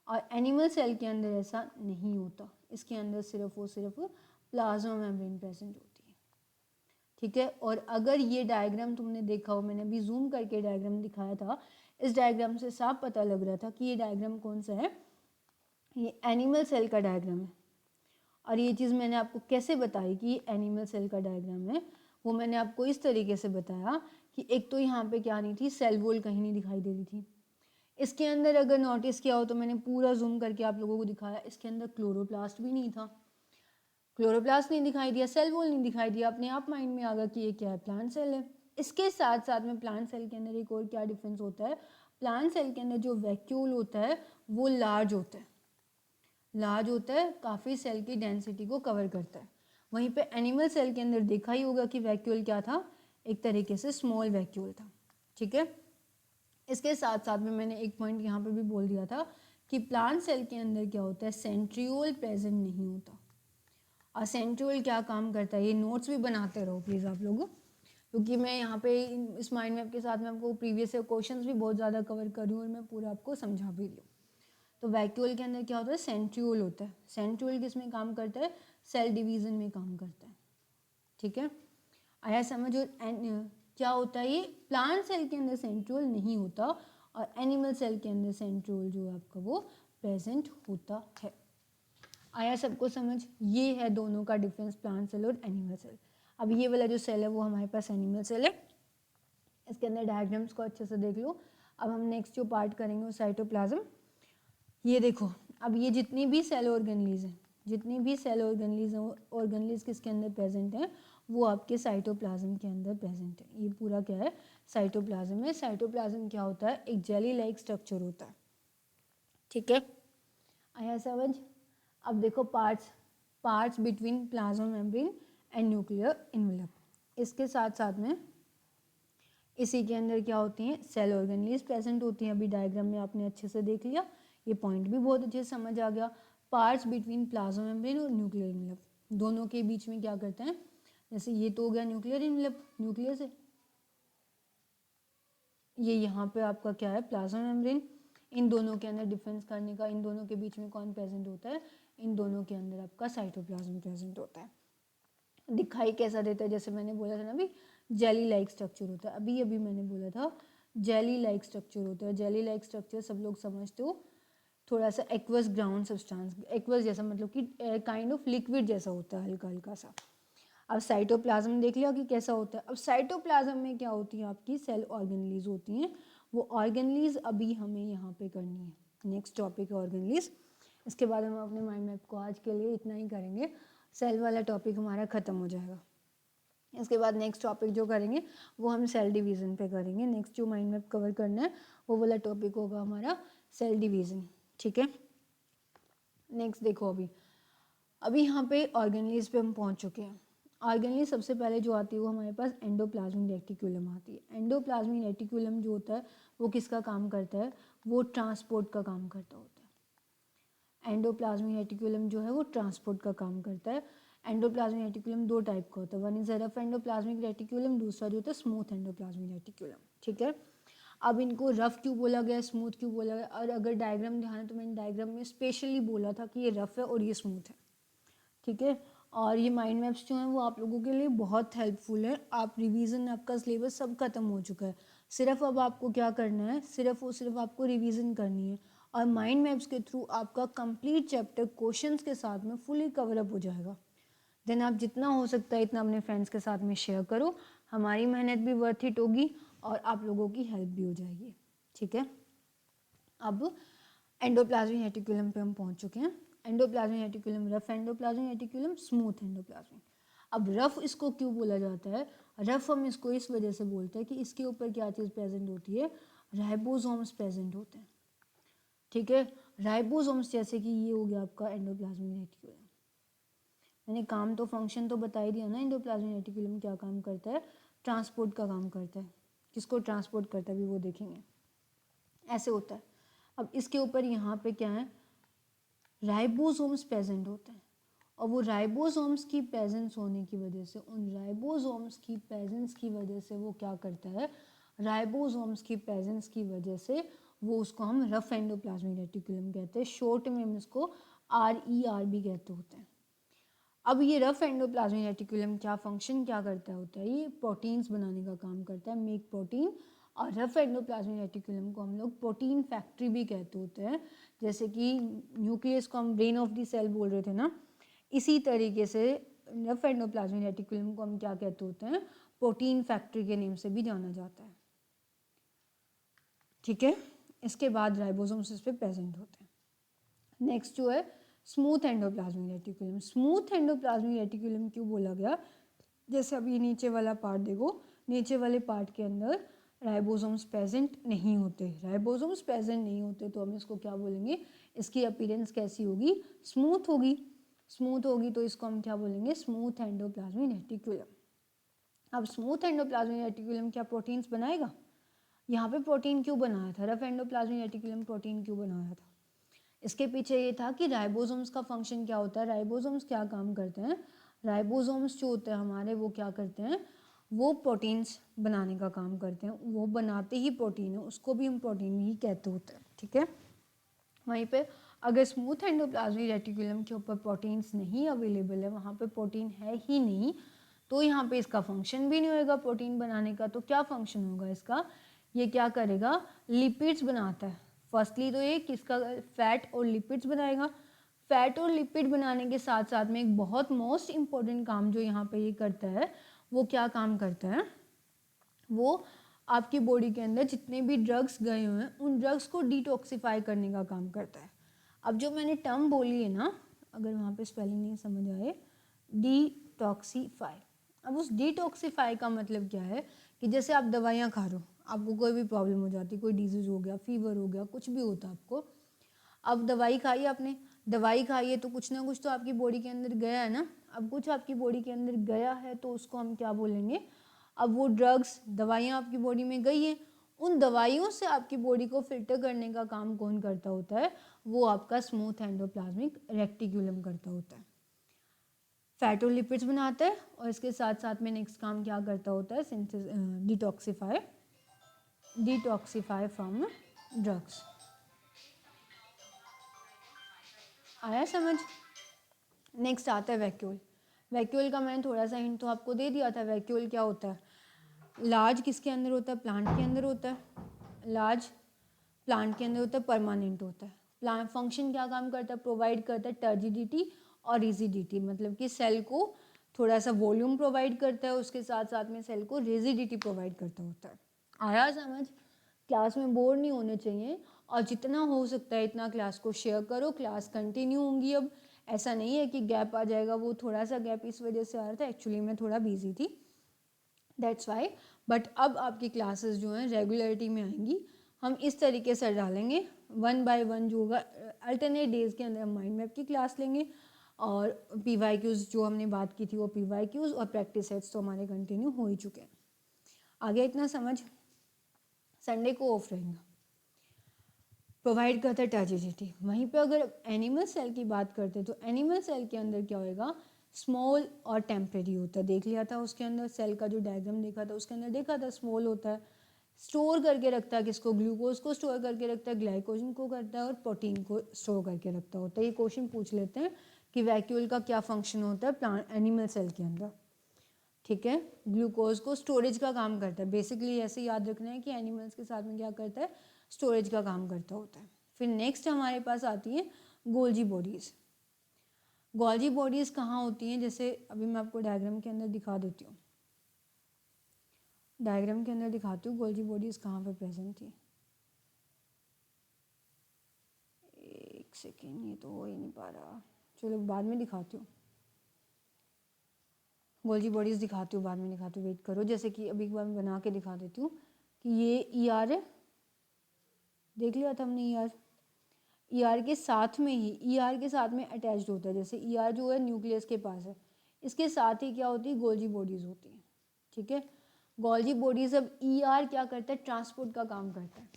और एनिमल सेल के अंदर ऐसा नहीं होता, इसके अंदर सिर्फ और सिर्फ प्लाज्मा मेम्ब्रेन प्रेजेंट होती है। ठीक है, और अगर ये डायग्राम तुमने देखा हो, मैंने अभी जूम करके डायग्राम दिखाया था, इस डायग्राम से साफ पता लग रहा था कि ये डायग्राम कौन सा है, ये एनिमल सेल का डायग्राम है। और ये चीज़ मैंने आपको कैसे बताई कि ये एनिमल सेल का डायग्राम है, वो मैंने आपको इस तरीके से बताया कि एक तो यहाँ पे क्या नहीं थी, सेल वॉल कहीं नहीं दिखाई दे रही थी। इसके अंदर अगर नोटिस किया हो तो मैंने पूरा जूम करके आप लोगों को दिखाया, इसके अंदर क्लोरोप्लास्ट भी नहीं था, क्लोरोप्लास्ट नहीं दिखाई दिया, सेल वॉल नहीं दिखाई दिया, अपने आप माइंड में आ गया कि ये क्या है, प्लांट सेल है। इसके साथ साथ में प्लांट सेल के अंदर एक और क्या डिफरेंस होता है, प्लांट सेल के अंदर जो वैक्यूल होता है वो लार्ज होता है, लार्ज होता है, काफ़ी सेल की डेंसिटी को कवर करता है। वहीं पे एनिमल सेल के अंदर देखा ही होगा कि वैक्यूल क्या था, एक तरीके से स्मॉल वैक्यूल था। ठीक है, इसके साथ साथ में मैंने एक पॉइंट यहाँ पे भी बोल दिया था कि प्लांट सेल के अंदर क्या होता है, सेंट्रियोल प्रेजेंट नहीं होता। और सेंट्रियोल क्या काम करता है, ये नोट्स भी बनाते रहो प्लीज़ आप लोग, क्योंकि मैं यहाँ पे इस माइंड मैप के साथ में आपको प्रीवियस क्वेश्चंस भी बहुत ज़्यादा कवर कर रही हूँ और मैं पूरा आपको समझा भी रही हूँ। तो वैक्यूल के अंदर क्या होता है, सेंट्रियोल होता है। सेंट्रियोल किस में काम करता है, सेल डिवीजन में काम करता है। ठीक है, आया समझ। और क्या होता है, ये प्लांट सेल के अंदर सेंट्रियोल नहीं होता और एनिमल सेल के अंदर सेंट्रियोल जो है आपका वो प्रेजेंट होता है। आया सबको समझ, ये है दोनों का डिफरेंस, प्लांट सेल और एनिमल सेल। अब ये वाला जो सेल है वो हमारे पास एनिमल सेल है, इसके अंदर डायग्राम्स को अच्छे से देख लो। अब हम नेक्स्ट जो पार्ट करेंगे वो साइटोप्लाज्म। ये देखो, अब ये जितनी भी सेल ऑर्गेनलीज हैं, जितनी भी सेल ऑर्गेनलीज किसके अंदर प्रेजेंट हैं, वो आपके साइटोप्लाज्म के अंदर प्रेजेंट है। ये पूरा क्या है, साइटोप्लाज्म है। साइटोप्लाज्म क्या होता है, एक जेली लाइक स्ट्रक्चर होता है। ठीक है, आया समझ। अब देखो parts between plasma membrane and nuclear envelope. इसके साथ साथ में इसी के अंदर क्या होती हैं, सेल ऑर्गेनलीज प्रेजेंट होती हैं। अभी डायग्राम में आपने अच्छे से देख लिया, ये पॉइंट भी बहुत अच्छे से समझ आ गया। पार्ट्स बिटवीन प्लाज्मा मेम्ब्रेन और न्यूक्लियर इनवेलप, दोनों के बीच में क्या करते हैं, जैसे ये तो हो गया न्यूक्लियर इनवेलप, न्यूक्लियस है, ये यहाँ पे आपका क्या है, प्लाज्मा मेम्ब्रेन। इन दोनों के अंदर डिफरेंस करने का, इन दोनों के बीच में कौन प्रेजेंट होता है, इन दोनों के अंदर आपका साइटोप्लाज्म प्रेजेंट होता है। दिखाई कैसा देता है, जैसे मैंने बोला था ना अभी, जेली लाइक स्ट्रक्चर होता है। अभी मैंने बोला था जेली लाइक स्ट्रक्चर होता है। जेली लाइक स्ट्रक्चर सब लोग समझते हो, थोड़ा सा एक्वस ग्राउंड सब्सटेंस, एक्वस जैसा मतलब कि काइंड ऑफ लिक्विड जैसा होता है, हल्का हल्का सा। अब साइटोप्लाज्म देख लिया कि कैसा होता है। अब साइटोप्लाज्म में क्या होती है, आपकी सेल ऑर्गेनलीज होती हैं। वो ऑर्गेनलीज अभी हमें यहाँ पे करनी है, नेक्स्ट टॉपिक है ऑर्गेनलीज। इसके बाद हम अपने माइंड मैप को आज के लिए इतना ही करेंगे, सेल वाला टॉपिक हमारा ख़त्म हो जाएगा। इसके बाद नेक्स्ट टॉपिक जो करेंगे वो हम सेल डिवीज़न पे करेंगे। नेक्स्ट जो माइंड मैप कवर करना है वो वाला टॉपिक होगा हमारा सेल डिवीज़न। ठीक है, नेक्स्ट देखो, अभी यहाँ पे ऑर्गेनलीज पे हम पहुँच चुके हैं। ऑर्गेनलीज सबसे पहले जो आती है वो हमारे पास एंडोप्लाज्मिक रेटिकुलम आती है। एंडोप्लाज्मिक रेटिकुलम जो होता है वो किसका काम करता है, वो ट्रांसपोर्ट का काम करता होता है। एंडोप्लाज्मिक रेटिकुलम जो है वो ट्रांसपोर्ट का काम करता है। एंडोप्लाज्मिक रेटिकुलम दो टाइप का होता है, one is rough endoplasmic reticulum, दूसरा जो होता है स्मूथ एंडोप्लाज्मिक रेटिकुलम। ठीक है, अब इनको रफ क्यों बोला गया, स्मूथ क्यों बोला गया, और अगर डायग्राम ध्यान है तो मैंने डायग्राम में स्पेशली बोला था कि ये रफ है और ये स्मूथ है। ठीक है, और ये माइंड मैप्स जो हैं वो आप लोगों के लिए बहुत हेल्पफुल है। आप रिवीजन, आपका सिलेबस सब खत्म हो चुका है, सिर्फ अब आपको क्या करना है, सिर्फ आपको रिवीजन करनी है और माइंड मैप्स के थ्रू आपका कंप्लीट चैप्टर क्वेश्चंस के साथ में फुली कवर अप हो जाएगा। देन आप जितना हो सकता है इतना अपने फ्रेंड्स के साथ में शेयर करो, हमारी मेहनत भी वर्थ इट होगी और आप लोगों की हेल्प भी हो जाएगी। ठीक है, अब एंडोप्लाज्मिक रेटिकुलम पे हम पहुंच चुके हैं। Endoplasmic reticulum, rough endoplasmic reticulum, smooth endoplasmic. अब रफ इसको क्यों बोला जाता है, रफ हम इसको इस वजह से बोलते हैं कि इसके ऊपर क्या चीज़ प्रेजेंट होती है, राइबोसोम्स प्रेजेंट होते हैं। ठीक है, राइबोसोम्स जैसे कि ये हो गया आपका एंडोप्लाज्मिक रेटिकुलम, मैंने काम तो फंक्शन तो बता ही दिया ना, एंडोप्लाज्मिक रेटिकुलम क्या काम करता है, ट्रांसपोर्ट का काम करता है। किसको ट्रांसपोर्ट करता है अभी वो देखेंगे। ऐसे होता है। अब इसके ऊपर यहाँ पे क्या है, राइबोसोम्स प्रेजेंट होते हैं, और वो राइबोसोम्स की प्रेजेंस होने की वजह से, उन राइबोसोम्स की प्रेजेंस की वजह से वो क्या करता है, राइबोसोम्स की प्रेजेंस की वजह से वो, उसको हम रफ एंडोप्लाज्मिक रेटिकुलम कहते हैं, शॉर्ट में हम इसको RER भी कहते होते हैं। अब ये रफ एंडोप्लाज्मिक रेटिकुलम क्या फंक्शन क्या करता होता है, ये प्रोटीन्स बनाने का काम करता है, मेक प्रोटीन। और रफ एंडोप्लाज्मिक रेटिकुलम को हम लोग प्रोटीन फैक्ट्री भी कहते होते हैं। जैसे कि न्यूक्लियस को हम ब्रेन ऑफ द सेल बोल रहे थे ना, इसी तरीके से रफ एंडोप्लाज्मिक रेटिकुलम को हम क्या कहते होते हैं, प्रोटीन फैक्ट्री के नेम से भी जाना जाता है। ठीक है, इसके बाद राइबोसोम्स इस पे प्रेजेंट होते हैं। नेक्स्ट जो है smooth endoplasmic reticulum. Smooth endoplasmic reticulum क्यों बोला गया, जैसे अभी नीचे वाला पार्ट देखो, नीचे वाले पार्ट के अंदर राइबोसोम्स प्रेजेंट नहीं होते, राइबोसोम्स प्रेजेंट नहीं होते तो हम इसको क्या बोलेंगे, इसकी अपीयरेंस कैसी होगी, स्मूथ होगी। स्मूथ होगी तो इसको हम क्या बोलेंगे, स्मूथ एंडोप्लाज्मिक रेटिकुलम। अब स्मूथ एंडोप्लाज्मिक रेटिकुलम क्या प्रोटीन्स बनाएगा, यहाँ पे प्रोटीन क्यों बनाया था, रफ एंडोप्लाज्मिक रेटिकुलम प्रोटीन क्यों बनाया था, इसके पीछे ये था कि राइबोसोम्स का फंक्शन क्या होता है, राइबोसोम्स क्या काम करते हैं, राइबोसोम्स जो होते हैं हमारे वो क्या करते हैं, वो प्रोटीन्स बनाने का काम करते हैं, वो बनाते ही प्रोटीन है, उसको भी हम प्रोटीन ही कहते होते हैं। ठीक है, वहीं पे अगर स्मूथ एंडोप्लाज्मिक रेटिकुलम के ऊपर प्रोटीन्स नहीं अवेलेबल है, वहाँ पे प्रोटीन है ही नहीं, तो यहाँ पे इसका फंक्शन भी नहीं होगा प्रोटीन बनाने का। तो क्या फंक्शन होगा इसका, ये क्या करेगा, लिपिड्स बनाता है। फर्स्टली तो ये किसका, फैट और लिपिड्स बनाएगा। फैट और लिपिड बनाने के साथ साथ में एक बहुत मोस्ट इम्पॉर्टेंट काम जो यहाँ पे ये करता है, वो क्या काम करता है, वो आपकी बॉडी के अंदर जितने भी ड्रग्स गए हुए हैं उन ड्रग्स को डिटॉक्सिफाई करने का काम करता है। अब जो मैंने टर्म बोली है ना, अगर वहाँ पे स्पेलिंग नहीं समझ आए, डिटॉक्सिफाई। अब उस डिटॉक्सिफाई का मतलब क्या है कि जैसे आप दवाइयाँ खा रहे हो, आपको कोई भी प्रॉब्लम हो जाती, कोई डिजीज़ हो गया, फीवर हो गया, कुछ भी होता आपको, अब दवाई खाई आपने, दवाई खाई है तो कुछ ना कुछ तो आपकी बॉडी के अंदर गया है ना। अब कुछ आपकी बॉडी के अंदर गया है तो उसको हम क्या बोलेंगे, अब वो ड्रग्स, दवाइयाँ आपकी बॉडी में गई हैं, उन दवाइयों से आपकी बॉडी को फिल्टर करने का काम कौन करता होता है, वो आपका स्मूथ एंडोप्लाज्मिक रेटिकुलम करता होता है। फैट और लिपिड्स बनाता है और इसके साथ साथ में नेक्स्ट काम क्या करता होता है, डिटॉक्सिफाई फ्रॉम ड्रग्स। आया समझ। नेक्स्ट आता है वैक्यूल। वैक्यूल का मैंने थोड़ा सा हिंट तो आपको दे दिया था। वैक्यूल क्या होता है, लार्ज किसके अंदर होता है, प्लांट के अंदर होता है। लार्ज प्लांट के अंदर होता है, परमानेंट होता है। प्लांट फंक्शन क्या काम करता है, प्रोवाइड करता है टर्जिडिटी और रिजिडिटी, मतलब कि सेल को थोड़ा सा वॉल्यूम प्रोवाइड करता है, उसके साथ साथ में सेल को रिजिडिटी प्रोवाइड करता होता है। आया समझ। क्लास में बोर नहीं होने चाहिए और जितना हो सकता है इतना क्लास को शेयर करो। क्लास कंटिन्यू होंगी, अब ऐसा नहीं है कि गैप आ जाएगा। वो थोड़ा सा गैप इस वजह से आ रहा था, एक्चुअली मैं थोड़ा बिजी थी, दैट्स वाई। बट अब आपकी क्लासेस जो हैं रेगुलरिटी में आएंगी। हम इस तरीके से डालेंगे, 1 बाय 1 जो होगा, अल्टरनेट डेज के अंदर हम माइंड मैप की क्लास लेंगे और PYQs जो हमने बात की थी वो PYQs और प्रैक्टिस सेट्स तो हमारे कंटिन्यू हो ही चुके हैं। आगे इतना समझ। संडे को ऑफ रहेगा, प्रोवाइड करता है टर्जिडिटी। वहीं पे अगर एनिमल सेल की बात करते हैं तो एनिमल सेल के अंदर क्या होएगा, स्मॉल और टेम्परेरी होता है। देख लिया था उसके अंदर, सेल का जो डायग्राम देखा था उसके अंदर देखा था, स्मॉल होता है, स्टोर करके रखता है किसको, ग्लूकोज को स्टोर करके रखता है, ग्लाइकोजन को करता है और प्रोटीन को स्टोर करके रखता होता है। ये क्वेश्चन पूछ लेते हैं कि वैक्यूल का क्या फंक्शन होता है प्लांट एनिमल सेल के अंदर। ठीक है, ग्लूकोज को स्टोरेज का काम करता है। बेसिकली ऐसे याद रखना है कि एनिमल्स के साथ में क्या करता है, स्टोरेज का काम करता होता है। फिर नेक्स्ट हमारे पास आती है गोल्जी बॉडीज़। गोल्जी बॉडीज़ कहाँ होती हैं, जैसे अभी मैं आपको डायग्राम के अंदर दिखा देती हूँ, डायग्राम के अंदर दिखाती हूँ गोल्जी बॉडीज़ कहाँ पे प्रेजेंट थी। एक सेकेंड, ये तो हो ही नहीं पा रहा, चलो बाद में दिखाती हूँ। गोल्जी बॉडीज़ दिखाती हूँ, बाद में दिखाती हूँ, वेट करो। जैसे कि अभी एक बार मैं बना के दिखा देती हूँ कि ये ER है, देख लिया था हमने ER। ईआर के साथ में ही, ईआर के साथ में अटैच्ड होता है। जैसे ईआर जो है न्यूक्लियस के पास है, इसके साथ ही क्या होती है, गोल्जी बॉडीज़ होती हैं। ठीक है, गोल्जी बॉडीज़। अब ईआर क्या करता है, ट्रांसपोर्ट का काम करता है,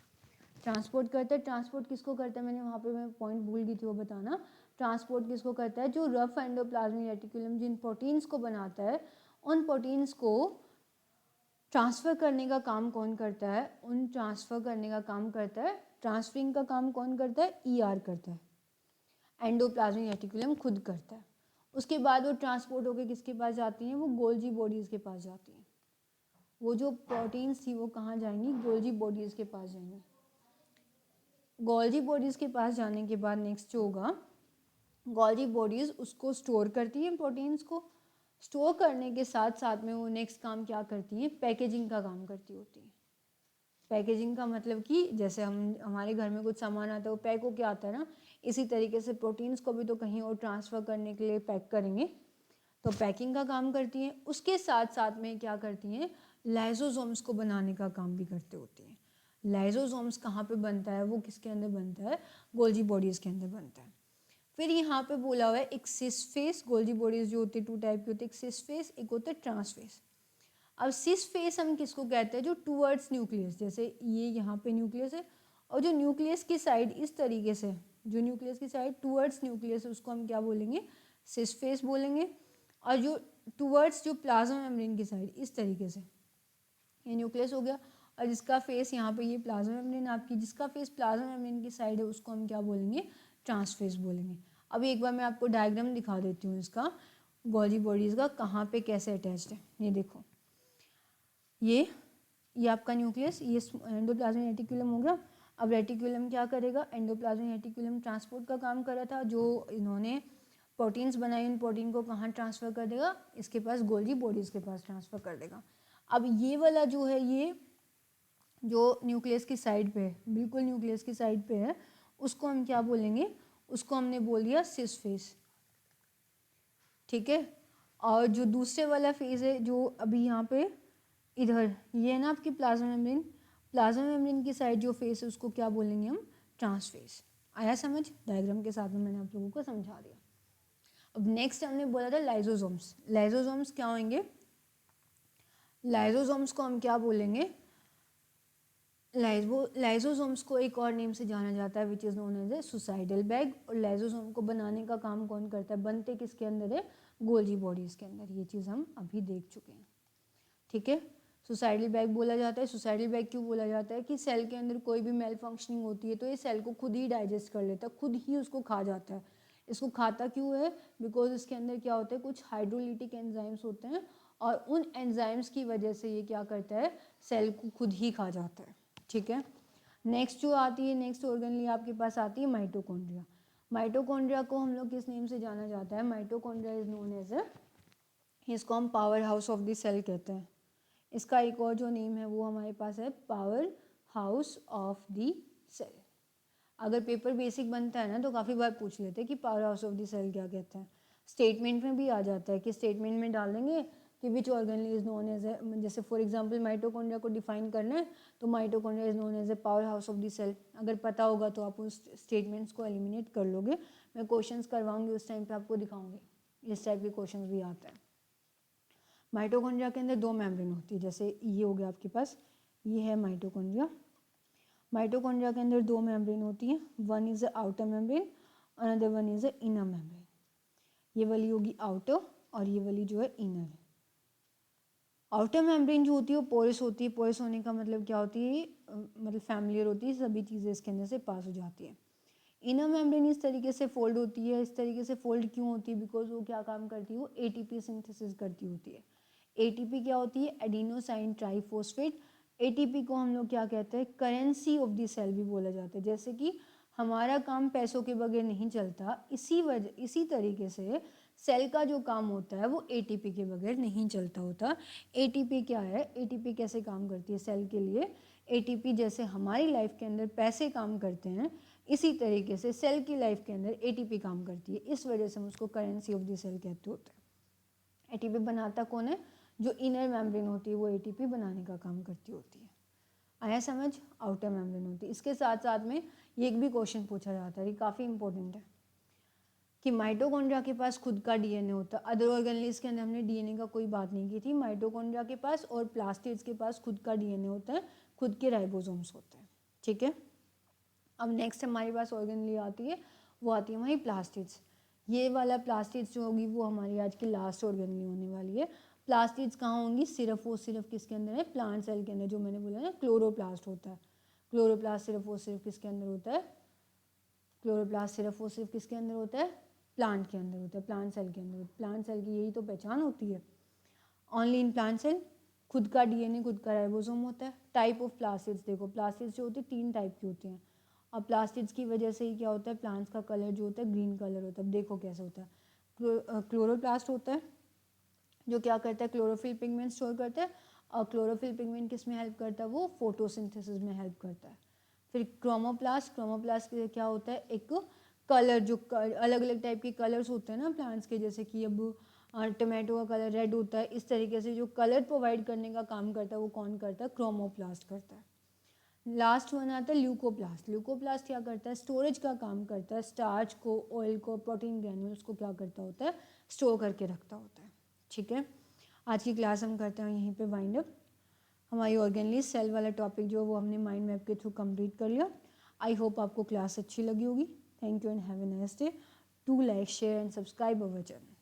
ट्रांसपोर्ट करता है। ट्रांसपोर्ट किसको करता है, मैंने वहाँ पे मैं पॉइंट भूल गई थी वो बताना। ट्रांसपोर्ट किसको करता है, जो रफ एंडोप्लाज्मिक रेटिकुलम जिन प्रोटीन्स को बनाता है, उन प्रोटीन्स को ट्रांसफ़र करने का काम कौन करता है, उन ट्रांसफ़र करने का काम करता है, ट्रांसफरिंग का काम कौन करता है, ईआर करता है, एंडोप्लाज्मिक रेटिकुलम खुद करता है। उसके बाद वो ट्रांसपोर्ट होकर किसके पास जाती हैं, वो गोल्जी बॉडीज़ के पास जाती हैं। वो जो प्रोटीन्स थी वो कहाँ जाएंगी, गोल्जी बॉडीज़ के पास जाएंगी। गोल्जी बॉडीज़ के पास जाने के बाद नेक्स्ट जो होगा, गोल्जी बॉडीज़ उसको स्टोर करती हैं, प्रोटीन्स को स्टोर करने के साथ साथ में वो नेक्स्ट काम क्या करती हैं, पैकेजिंग का काम करती होती है। पैकेजिंग का मतलब कि जैसे हमारे घर में कुछ सामान आता है वो पैक होके आता है ना, इसी तरीके से प्रोटीन्स को भी तो कहीं और ट्रांसफ़र करने के लिए पैक करेंगे, तो पैकिंग का काम करती हैं। उसके साथ साथ में क्या करती हैं, लाइसोसोम्स को बनाने का काम भी करते होती हैं। लाइसोसोम्स कहाँ पे बनता है, वो किसके अंदर बनता है, गोल्जी बॉडीज़ के अंदर बनता है। फिर यहाँ पे बोला हुआ है एक सिस फेस, गोल्जी बॉडीज़ जो होती है 2 टाइप की होती है, एक सिस फेस, एक होता है ट्रांस फेस। अब सिस फेस हम किसको कहते हैं, जो टूवर्ड्स न्यूक्लियस, जैसे ये यहाँ पे न्यूक्लियस है और जो न्यूक्लियस की साइड इस तरीके से, जो न्यूक्लियस की साइड टूवर्ड्स न्यूक्लियस है उसको हम क्या बोलेंगे, सिस फेस बोलेंगे। और जो टूवर्ड्स जो प्लाज्मा मेम्ब्रेन की साइड इस तरीके से, ये न्यूक्लियस हो गया, और जिसका फेस यहाँ पे ये प्लाज्मा मेम्ब्रेन आपकी, जिसका फेस प्लाज्मा मेम्ब्रेन की साइड है उसको हम क्या बोलेंगे, ट्रांसफेस बोलेंगे। अभी एक बार मैं आपको डायग्राम दिखा देती हूँ इसका, गोल्जी बॉडीज़ का कहाँ पे कैसे अटैच्ड है। ये देखो, ये आपका न्यूक्लियस, ये एंडोप्लाज्मिक रेटिकुलम हो गया। अब रेटिकुलम क्या करेगा, एंडोप्लाज्मिक रेटिकुलम ट्रांसपोर्ट का काम कर रहा था, जो इन्होंने प्रोटीन्स बनाई उन प्रोटीन को कहाँ ट्रांसफ़र कर देगा, इसके पास गोल्जी बॉडीज़ के पास ट्रांसफ़र कर देगा। अब ये वाला जो है, ये जो न्यूक्लियस की साइड पे है, बिल्कुल न्यूक्लियस की साइड पे है, उसको हम क्या बोलेंगे, उसको हमने बोल दिया सिस फेस। ठीक है, और जो दूसरे वाला फेज है जो अभी यहाँ पे इधर, ये है ना आपकी प्लाज्मा मेम्ब्रेन, प्लाज्मा मेम्ब्रेन की साइड जो फेस है उसको क्या बोलेंगे हम, ट्रांसफेस। आया समझ, डायग्राम के साथ में मैंने आप लोगों को समझा दिया। अब नेक्स्ट हमने बोला था लाइसोसोम्स। लाइसोसोम्स क्या होंगे, लाइसोसोम्स को हम क्या बोलेंगे, लाइसोसोम्स को एक और नेम से जाना जाता है which is known as a suicidal bag. और लाइसोसोम को बनाने का काम कौन करता है, बनते किसके अंदर है, गोल्जी बॉडीज़ के अंदर। ये चीज़ हम अभी देख चुके हैं। ठीक है, सुसाइडल बैग बोला जाता है। सुसाइडल बैग क्यों बोला जाता है, कि सेल के अंदर कोई भी मेल फंक्शनिंग होती है तो ये सेल को खुद ही डाइजेस्ट कर लेता है, खुद ही उसको खा जाता है। इसको खाता क्यों है, बिकॉज इसके अंदर क्या होता है, कुछ हाइड्रोलिटिक एंजाइम्स होते हैं और उन एंजाइम्स की वजह से ये क्या करता है, सेल को खुद ही खा जाता है। ठीक है, नेक्स्ट जो आती है, नेक्स्ट ऑर्गेनली आपके पास आती है माइटोकॉन्ड्रिया। माइटोकॉन्ड्रिया को हम लोग किस नेम से जाना जाता है, mitochondria is known as a, इसको हम power house of the cell कहते हैं। इसका एक और जो नेम है वो हमारे पास है power house of the cell. अगर पेपर बेसिक बनता है ना तो काफ़ी बार पूछ लेते हैं कि power house of the cell क्या कहते हैं। स्टेटमेंट में भी आ जाता है कि स्टेटमेंट में डाल देंगे कि which organelle is known as a, जैसे फॉर एग्जांपल माइटोकॉन्ड्रिया को डिफाइन करना है तो mitochondria is known as a power house of the cell. अगर पता होगा तो आप उस स्टेटमेंट्स को एलिमिनेट कर लोगे। मैं क्वेश्चंस करवाऊंगी उस टाइम पे आपको दिखाऊंगी, इस टाइप के क्वेश्चंस भी आते हैं। माइटोकॉन्ड्रिया के अंदर 2 मेम्ब्रेन होती है, जैसे ये हो गया आपके पास, ये है माइटोकॉन्ड्रिया। माइटोकॉन्ड्रिया के अंदर 2 मेम्ब्रेन होती हैं, one is outer membrane, another one is inner membrane. ये वाली होगी आउटर और ये वाली जो है इनर। आउटर मेम्ब्रेन जो होती है वो पोरस होती है। पोरस होने का मतलब क्या होती है, मतलब फैमिलियर होती है, सभी चीज़ें इसके अंदर से पास हो जाती है। इनर मेम्ब्रेन इस तरीके से फोल्ड होती है। इस तरीके से फोल्ड क्यों होती है, बिकॉज वो क्या काम करती है, वो एटीपी सिंथेसिस करती होती है। एटीपी क्या होती है, एडिनोसाइन ट्राइफॉस्फेट। एटीपी को हम लोग क्या कहते हैं, करेंसी ऑफ द सेल भी बोला जाता है। जैसे कि हमारा काम पैसों के बगैर नहीं चलता, इसी तरीके से सेल का जो काम होता है वो एटीपी के बगैर नहीं चलता होता। एटीपी क्या है, एटीपी कैसे काम करती है सेल के लिए, एटीपी जैसे हमारी लाइफ के अंदर पैसे काम करते हैं इसी तरीके से सेल की लाइफ के अंदर एटीपी काम करती है। इस वजह से हम उसको करेंसी ऑफ द सेल कहते होते हैं। एटीपी बनाता कौन है, जो इनर मेम्ब्रेन होती है वो एटीपी बनाने का काम करती होती है। आया समझ? आउटर मेम्ब्रेन होती है। इसके साथ साथ में ये एक भी क्वेश्चन पूछा जाता है, ये काफ़ी इंपॉर्टेंट है कि माइटोकॉन्ड्रिया के पास खुद का डीएनए होता है। अदर ऑर्गेनेल्स के अंदर हमने डीएनए का कोई बात नहीं की थी। माइटोकॉन्ड्रिया के पास और प्लास्टिड्स के पास खुद का डीएनए होता है, खुद के राइबोसोम्स होते हैं। ठीक है, अब नेक्स्ट हमारे पास ऑर्गेनेल आती है, वो आती है हमारी प्लास्टिड्स। ये वाला प्लास्टिड्स जो होगी वो हमारी आज की लास्ट ऑर्गेनेल होने वाली है। प्लास्टिड्स कहाँ होंगी? सिर्फ और सिर्फ किसके अंदर है? प्लांट सेल के अंदर। जो मैंने बोला ना क्लोरोप्लास्ट होता है। क्लोरोप्लास्ट सिर्फ और सिर्फ किसके अंदर होता है? क्लोरोप्लास्ट सिर्फ और सिर्फ किसके अंदर होता है? प्लांट के अंदर होता है, प्लांट सेल के अंदर। प्लांट सेल की यही तो पहचान होती है। ओनली इन प्लांट सेल खुद का डीएनए, खुद का राइबोसोम होता है। टाइप ऑफ प्लास्टिड्स देखो, प्लास्टिड्स जो होती है 3 टाइप की होती हैं। अब प्लास्टिड्स की वजह से ही क्या होता है? प्लांट्स का कलर जो होता है ग्रीन कलर होता है। अब देखो कैसे होता है। क्लोरोप्लास्ट होता है जो क्या करता है? क्लोरोफिल पिगमेंट स्टोर करता है। और क्लोरोफिल पिगमेंट किस में हेल्प करता है? वो फोटोसिंथेसिस में हेल्प करता है। फिर क्रोमोप्लास्ट, क्रोमोप्लास्ट क्या होता है? एक कलर, जो अलग अलग टाइप के कलर्स होते हैं ना प्लांट्स के, जैसे कि अब टमाटो का कलर रेड होता है, इस तरीके से जो कलर प्रोवाइड करने का काम करता है वो कौन करता है? क्रोमोप्लास्ट करता है। लास्ट वन आता है ल्यूकोप्लास्ट। ल्यूकोप्लास्ट क्या करता है? स्टोरेज का काम करता है। स्टार्च को, ऑयल को, प्रोटीन ग्रैन्यूल्स को क्या करता होता है? स्टोर करके रखता होता है। ठीक है, आज की क्लास हम करते हैं यहीं पे वाइंड अप। हमारी ऑर्गेनली सेल वाला टॉपिक जो वो हमने माइंड मैप के थ्रू कंप्लीट कर लिया। आई होप आपको क्लास अच्छी लगी होगी। Thank you and have a nice day. Do like, share and subscribe our channel.